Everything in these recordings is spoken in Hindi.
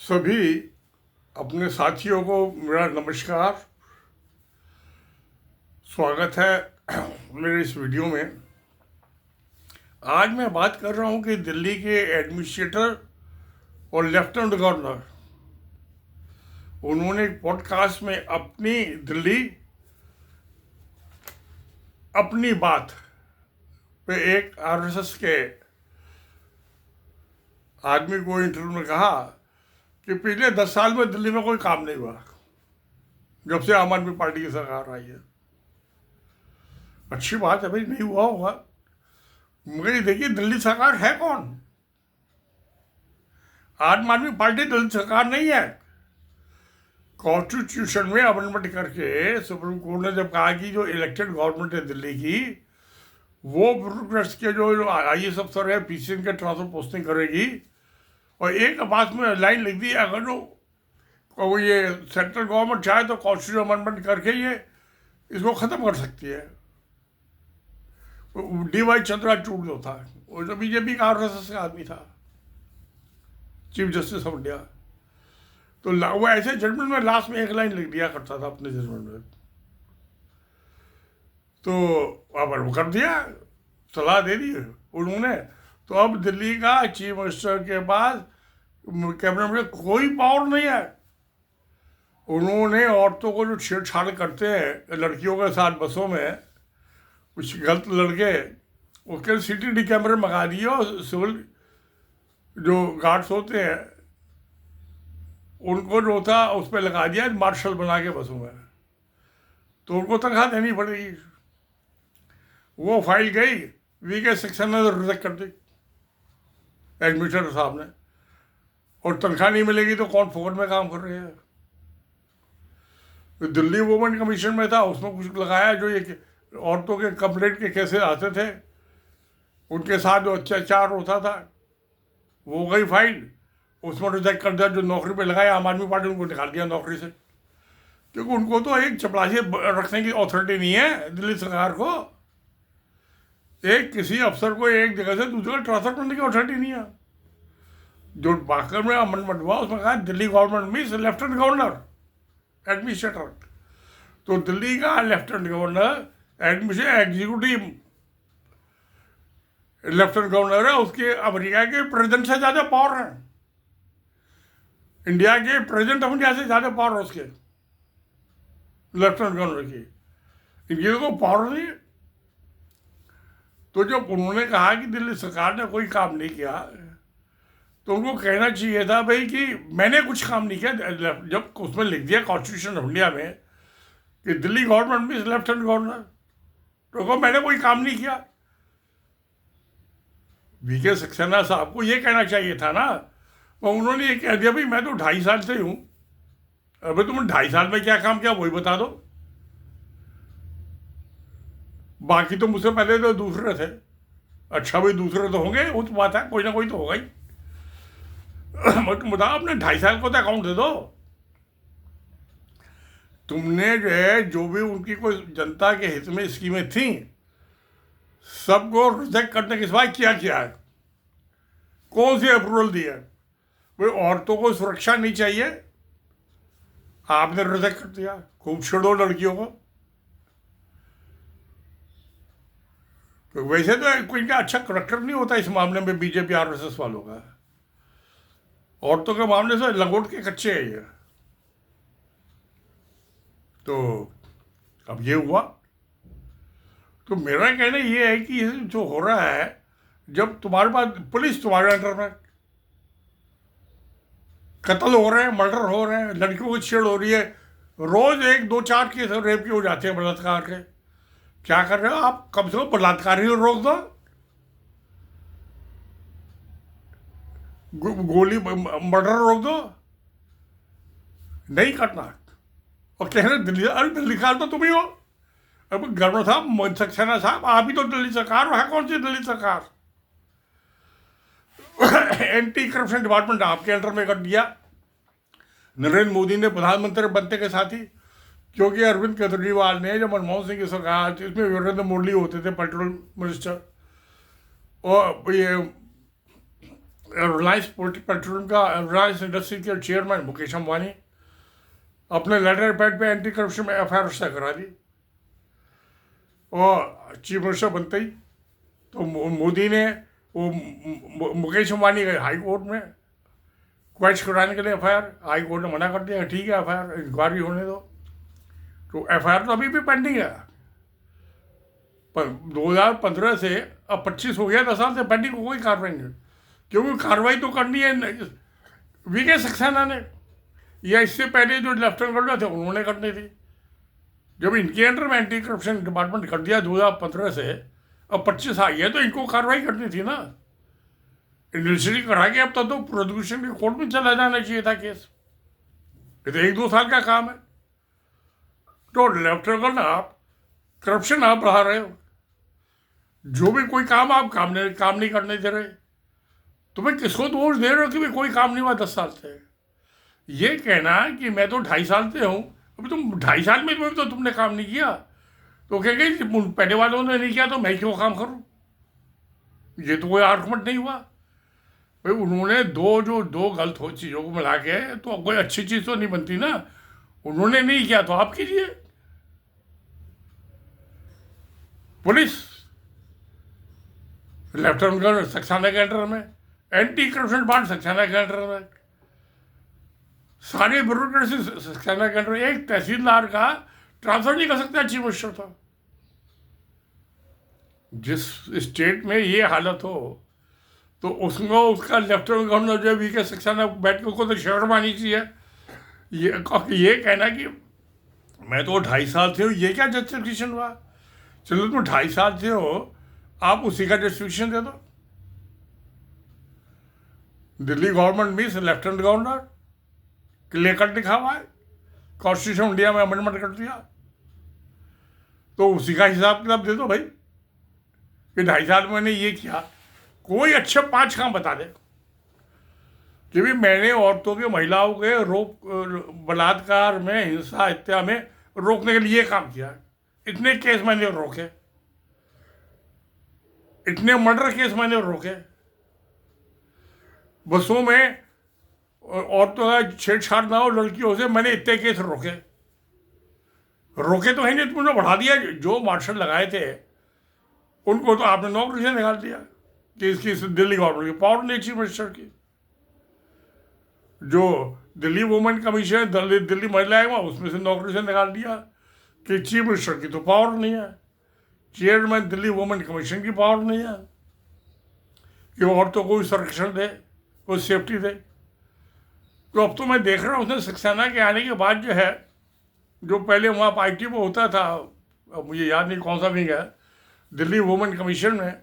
सभी अपने साथियों को मेरा नमस्कार। स्वागत है मेरे इस वीडियो में। आज मैं बात कर रहा हूं कि दिल्ली के एडमिनिस्ट्रेटर और लेफ्टिनेंट गवर्नर उन्होंने एक पॉडकास्ट में अपनी बात पे एक आरएसएस के आदमी को इंटरव्यू में कहा कि पिछले 10 साल में दिल्ली में कोई काम नहीं हुआ जब से आम आदमी पार्टी की सरकार आई है। अच्छी बात है भाई, नहीं हुआ होगा, मगर देखिए दिल्ली सरकार है कौन? आम आदमी पार्टी दिल्ली सरकार नहीं है। कॉन्स्टिट्यूशन में अमेंडमेंट करके सुप्रीम कोर्ट ने जब कहा कि जो इलेक्टेड गवर्नमेंट है दिल्ली की, वो ब्यूरोक्रेट्स के जो IAS अफसर है PCN के ट्रांसफर पोस्टिंग करेगी, और एक बात में लाइन लिख दी, अगर जो ये सेंट्रल गवर्नमेंट चाहे तो कॉन्स्टिट्यूशन अमेंडमेंट करके ये इसको ख़त्म कर सकती है। DY चंद्रचूड़ जो था वो जो बीजेपी का RSS का आदमी था, चीफ जस्टिस ऑफ इंडिया, तो वो ऐसे जजमेंट में लास्ट में एक लाइन लिख दिया करता था अपने जजमेंट में। तो अब वो कर दिया, सलाह दे दी उन्होंने। तो अब दिल्ली का चीफ मिनिस्टर के पास कैबिनेट में कोई पावर नहीं है। उन्होंने औरतों को जो छेड़छाड़ करते हैं लड़कियों के साथ बसों में, कुछ गलत लड़के, उसके CCTV कैमरे मंगा दिए और सिविल जो गार्ड्स होते हैं उनको जो था उस पर लगा दिया मार्शल बना के बसों में, तो उनको तनख्वाह देनी पड़ेगी। वो फाइल गई, VK सक्सेना ने रिजेक्ट कर दी एडमिनिस्ट्रेटर साहब ने, और तनख्वाह नहीं मिलेगी तो कौन फोकट में काम कर रहे हैं। तो दिल्ली वुमेन कमीशन में था, उसमें कुछ लगाया जो ये औरतों के कंप्लेंट के केसेस आते थे, उनके साथ जो अत्याचार होता था, वो गई फाइल, उसमें रिजेक्ट कर दिया। जो नौकरी पे लगाया आम आदमी पार्टी, उनको निकाल दिया नौकरी से, क्योंकि उनको तो एक चपरासी रखने की अथॉरिटी नहीं है दिल्ली सरकार को। एक किसी अफसर को एक जगह से दूसरी जगह ट्रांसफर करने की अथॉरिटी नहीं है। जो बाकर में अमेंडमेंट हुआ उसमें कहा Delhi government means lieutenant governor administrator. तो दिल्ली का lieutenant governor executive lieutenant governor है, उसके अमेरिका के प्रेसिडेंट से ज़्यादा पावर है, इंडिया के प्रेसिडेंट ऑफ इंडिया से ज़्यादा पावर है उसके लेफ्टिनेंट गवर्नर की। इनकी तो पावर नहीं है। तो जब उन्होंने कहा कि दिल्ली सरकार ने कोई काम नहीं किया, तो उनको कहना चाहिए था भाई कि मैंने कुछ काम नहीं किया। जब उसमें लिख दिया कॉन्स्टिट्यूशन ऑफ इंडिया में कि Delhi government means lieutenant governor, तो कहो मैंने कोई काम नहीं किया। VK सक्सेना साहब को ये कहना चाहिए था ना, तो उन्होंने ये कह दिया भाई मैं तो 2.5 साल से हूँ, अभी तुमने 2.5 साल में क्या काम किया वही बता दो। बाकी तो मुझसे पहले तो दूसरे थे। अच्छा भाई दूसरे तो होंगे, वो तो बात है, कोई ना कोई तो होगा ही। तुम बताओ, अपने 2.5 साल को तो अकाउंट दे दो। तुमने जो है जो भी उनकी कोई जनता के हित में स्कीमें थी, सबको रिजेक्ट करने के सिवाय क्या है? कौन सी अप्रूवल दी है? भाई औरतों को सुरक्षा नहीं चाहिए, आपने रिजेक्ट कर दिया। खूब छेड़ो लड़कियों को। तो वैसे तो कोई इनका अच्छा करेक्टर नहीं होता इस मामले में बीजेपी RSS वालों का। औरतों के मामले से लंगोट के कच्चे है ये। तो अब ये हुआ। तो मेरा कहना ये है कि जो हो रहा है, जब तुम्हारे पास पुलिस तुम्हारे अंडर में, कत्ल हो रहे हैं, मर्डर हो रहे हैं, लड़कियों की छेड़ हो रही है, रोज 1, 2, 4 केस रेप के हो जाते हैं, बलात्कार के। क्या कर रहे हो आप? कम से कम बलात्कार ही रोक दो, गोली मर्डर रोक दो। नहीं करना। और कह रहे दिल्ली, अरे दिल्ली का तो तुम ही हो। अब गवर्नर साहब सक्सेना साहब, आप ही तो दिल्ली सरकार है। कौन सी दिल्ली सरकार? एंटी करप्शन डिपार्टमेंट आपके अंडर में कर दिया नरेंद्र मोदी ने प्रधानमंत्री बनते के साथ ही, क्योंकि अरविंद केजरीवाल ने जब मनमोहन सिंह की सरकार थी उसमें वीरेंद्र मोदी होते थे पेट्रोल मिनिस्टर, और ये रिलायंस पेट्रोलियम का, रिलायंस इंडस्ट्री के चेयरमैन मुकेश अंबानी अपने लेटर पैड पे एंटी करप्शन में एफआईआर रजिस्टर करा दी, और चीफ मिनिस्टर बनते ही तो मोदी ने वो मुकेश अंबानी गए हाई कोर्ट में क्वेश कराने के लिए एफआईआर। हाई कोर्ट ने मना कर दिया, ठीक है एफआईआर इंक्वायरी होने दो। तो एफआईआर तो अभी भी पेंडिंग है, पर 2015 से अब 25 हो गया, 10 साल से पेंडिंग, कोई कार्रवाई नहीं, क्योंकि कार्रवाई तो करनी है वीके सक्सेना ने, या इससे पहले जो लेफ्टिनेंट गवर्नर थे उन्होंने करनी थी। जब इनके अंडर में एंटी करप्शन डिपार्टमेंट कर दिया 2015 से, अब 25 आई है, तो इनको कार्रवाई करनी थी ना। इन्वेस्टिगेशन करा के अब तो प्रोसिक्यूशन के कोर्ट में चला जाना चाहिए था केस। ये तो 1-2 साल का काम है। तो लेफ्टिनेंट गवर्नर आप करप्शन आप बढ़ा रहे हो, जो भी कोई काम आप काम नहीं करने दे रहे, तुम्हें किसको दोष दे रहे हो कि भाई कोई काम नहीं हुआ 10 साल से। ये कहना कि मैं तो 2.5 साल से हूँ, अभी तुम 2.5 साल में तो तुमने काम नहीं किया, तो कहेंगे पहले वालों ने नहीं किया तो मैं क्यों काम करूँ। ये तो कोई आर्गुमेंट नहीं हुआ भाई। उन्होंने दो गलत हो चीज़ों को मिला के तो कोई अच्छी चीज़ तो नहीं बनती ना। उन्होंने नहीं किया तो आप कीजिए। पुलिस लेफ्टिनेंट गवर्नर सक्सेना के अंडर में, एंटी करप्शन डिपार्टमेंट सक्सेना के अंडर में, सारे ब्यूरोक्रेसी सक्सेना के अंडर। एक तहसीलदार का ट्रांसफर नहीं कर सकता चीफ मिनिस्टर था। जिस स्टेट में ये हालत हो तो उसको उसका लेफ्टिनेंट गवर्नर जो वीके सक्सेना बैठ के उसको तो शर्म आनी चाहिए। ये कहना कि मैं तो 2.5 साल से हूँ, ये क्या जस्टिफिकेशन हुआ। चलो तुम 2.5 साल से हो, आप उसी का जस्टिफिकेशन दे दो। Delhi government means lieutenant governor clear cut लिखा हुआ है, कॉन्स्टिट्यूशन इंडिया में अमेंडमेंट कर दिया, तो उसी का हिसाब किताब दे दो भाई कि 2.5 साल में मैंने ये किया। कोई अच्छे 5 काम बता दे कि भी मैंने औरतों के, महिलाओं के बलात्कार में, हिंसा हत्या में रोकने के लिए काम किया, इतने केस मैंने रोके, इतने मर्डर केस मैंने रोके, बसों में औरतों का छेड़छाड़ ना हो लड़कियों से, मैंने इतने केस रोके तो है नहीं, तुमने बढ़ा दिया। जो मार्शल लगाए थे उनको तो आपने नौकरी से निकाल दिया कि इसकी दिल्ली गवर्नमेंट की पावर नहीं, चीफ मिनिस्टर की। जो दिल्ली वुमेन कमीशन, दिल्ली महिला आयोग, उसमें से नौकरी से निकाल दिया कि चीफ मिनिस्टर की तो पावर नहीं है, चेयरमैन दिल्ली वुमेन कमीशन की पावर नहीं है कि औरतों को संरक्षण दे, कोई सेफ्टी दे। तो अब तो मैं देख रहा हूँ उसने सक्सेना के आने के बाद जो है, जो पहले वहाँ IT में होता था, अब मुझे याद नहीं कौन सा विंग है, दिल्ली वुमेन कमीशन में,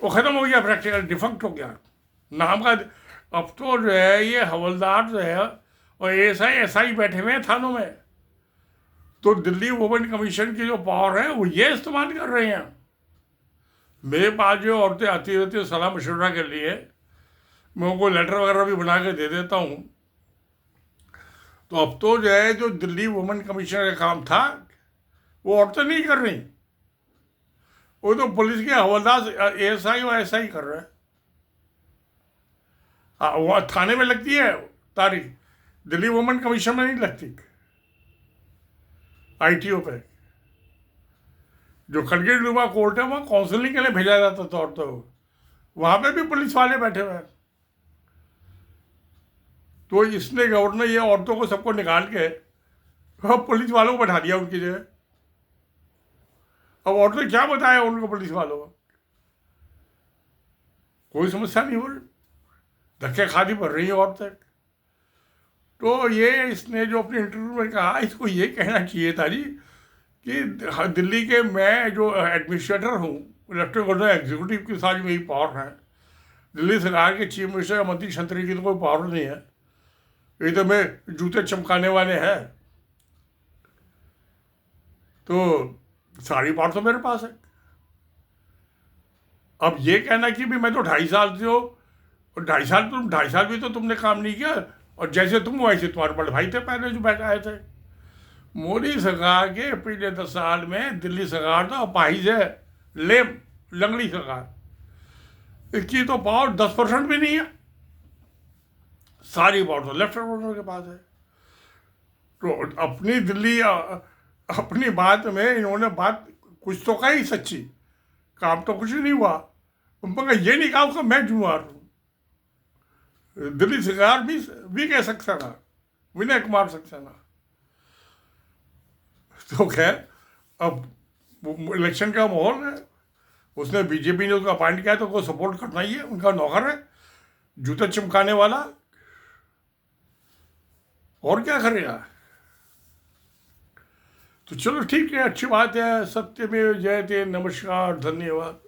वो ख़त्म हो गया, प्रैक्टिकल डिफंक्ट हो गया नाम का। अब तो जो है ये हवलदार जो है और SI बैठे हुए हैं थानों में, तो दिल्ली वुमेन कमीशन की जो पावर है वो ये इस्तेमाल कर रहे हैं। मेरे पास जो औरतें आती रहती है सलाह मशवरा के लिए, मैं उनको लेटर वगैरह भी बना के दे देता हूँ। तो अब तो जो है, जो दिल्ली वुमेन कमीशन का काम था वो औरतें नहीं कर रही, वो तो पुलिस के हवलदार ASI और SI कर रहे हैं। वो थाने में लगती है तारीख, दिल्ली वुमेन कमीशन में नहीं लगती। ITO पे जो खड़गेनुमा कोर्ट है वहाँ काउंसलिंग के लिए भेजा जाता था औरतों को, वहाँ पे भी पुलिस वाले बैठे हुए हैं। तो इसने गवर्नर ये औरतों को सबको निकाल के पुलिस वालों को बैठा दिया उनकी जगह। अब औरतें क्या बताया उनको, पुलिस वालों को कोई समस्या नहीं हो रही, धक्के खानी पड़ रही है औरतें। तो ये इसने जो अपने इंटरव्यू में कहा, इसको ये कहना चाहिए था जी कि दिल्ली के मैं जो एडमिनिस्ट्रेटर हूँ, लेफ्टिनेंट गवर्नर एग्जीक्यूटिव की सारी मेरी पावर है, दिल्ली सरकार के चीफ मिनिस्टर या मंत्री छंत्री की तो कोई पावर नहीं है, ये तो मैं जूते चमकाने वाले हैं। तो सारी पावर तो मेरे पास है। अब ये कहना कि भी मैं तो 2.5 साल से हो, और 2.5 साल भी तो तुमने काम नहीं किया, और जैसे तुम वैसे तुम्हारे बड़े भाई थे पहले जो बैठ आए थे। मोदी सरकार के पिछले 10 साल में दिल्ली सरकार तो अपाहिज है, लंगड़ी सरकार, इसकी तो पावर 10% भी नहीं है। सारी बात तो लेफ्टिनेंट गवर्नर के पास है। तो अपनी दिल्ली अपनी बात में इन्होंने बात कुछ तो कही सच्ची, काम तो कुछ नहीं हुआ। उनका ये नहीं कहा उसका मैं जुम्मेवार हूँ। दिल्ली सरकार भी कह सक्सेना, विनय कुमार सक्सेना। तो खैर अब इलेक्शन का माहौल है, उसने बीजेपी ने उसको अपॉइंट किया तो उसको सपोर्ट करना ही है, उनका नौकर है, जूता चमकाने वाला, और क्या करेगा। तो चलो ठीक है, अच्छी बात है। सत्य में जयते। नमस्कार, धन्यवाद।